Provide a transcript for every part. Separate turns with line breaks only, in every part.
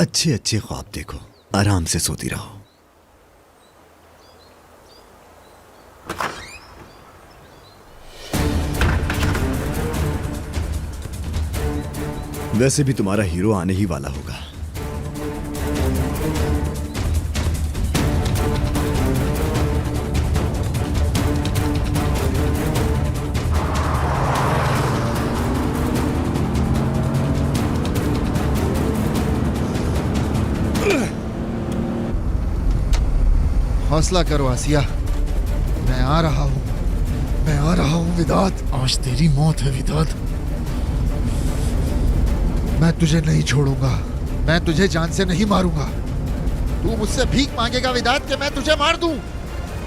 अच्छे अच्छे ख्वाब देखो, आराम से सोती रहो। वैसे भी तुम्हारा हीरो आने ही वाला होगा।
हौसला करो आसिया, मैं आ रहा हूं, मैं आ रहा हूं विदात। आज तेरी मौत है विदात। मैं तुझे नहीं छोड़ूंगा, मैं तुझे जान से नहीं मारूंगा। तू मुझसे भीख मांगेगा विदात कि मैं तुझे मार दूं,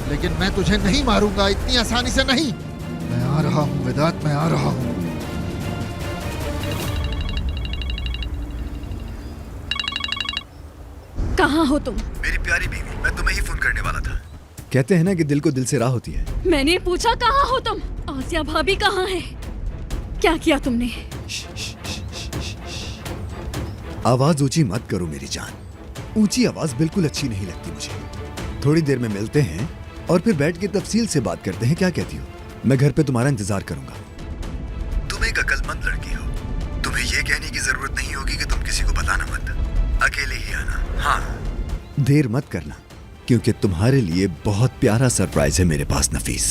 लेकिन मैं तुझे नहीं मारूंगा इतनी आसानी से नहीं। मैं आ रहा हूं विदात, मैं आ रहा हूं।
कहाँ हो तुम?
मेरी प्यारी बीवी, मैं तुम्हें ही फोन करने वाला था। कहते हैं ना कि दिल को दिल से राह होती है।
मैंने पूछा कहाँ हो तुम? आसिया भाभी कहाँ है? क्या किया तुमने?
आवाज ऊंची मत करो मेरी जान, ऊंची आवाज बिल्कुल अच्छी नहीं लगती मुझे। थोड़ी देर में मिलते हैं और फिर बैठ के तफसील से बात करते हैं, क्या कहती हो? मैं घर पे तुम्हारा इंतजार करूंगा। तुम एक अक्लमंद लड़की हो, तुम्हें यह कहने की जरूरत नहीं होगी कि तुम किसी को बताना मत, अकेले ही आना। हाँ, देर मत करना, क्योंकि तुम्हारे लिए बहुत प्यारा सरप्राइज है मेरे पास नफीस।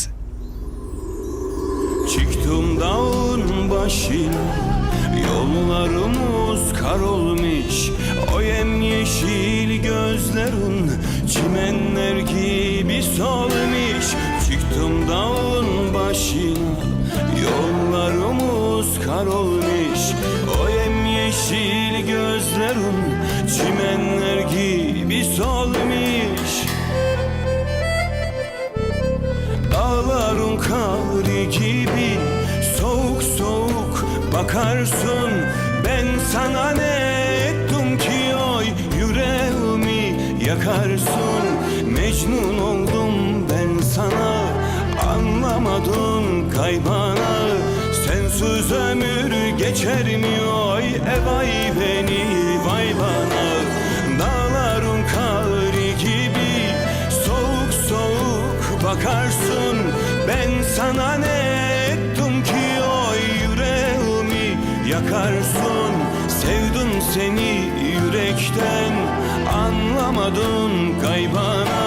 Çıktım dağın başına, yollarımız kar olmuş. O yemyeşil gözlerin çimenler gibi solmuş. Çıktım dağın başına, yollarımız kar olmuş. O yemyeşil gözlerin çimenler gibi solmuş. Dağların kari gibi soğuk soğuk bakarsın. Ben sana ne ettim ki oy yüreğimi yakarsın. Mecnun oldum ben sana, anlamadın kaybana. Sensiz ömür geçer mi oy vay beni vay bana. Dağların kari gibi soğuk soğuk bakarsın. Ben sana ne ettim ki o yüreğimi yakarsın. Sevdim seni yürekten, anlamadın kaybana.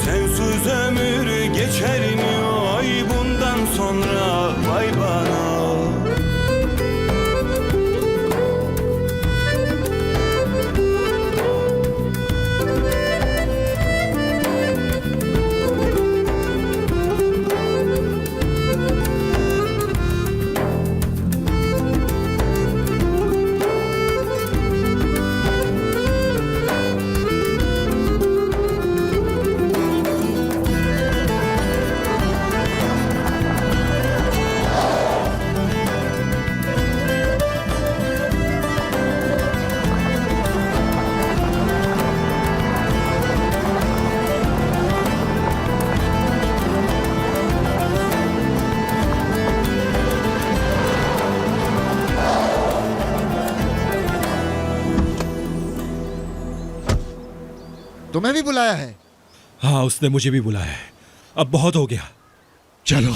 Sensiz ömür geçer mi oy bundan sonra vay bana.
तुम्हें भी बुलाया है?
हाँ, उसने मुझे भी बुलाया है। अब बहुत हो गया, चलो।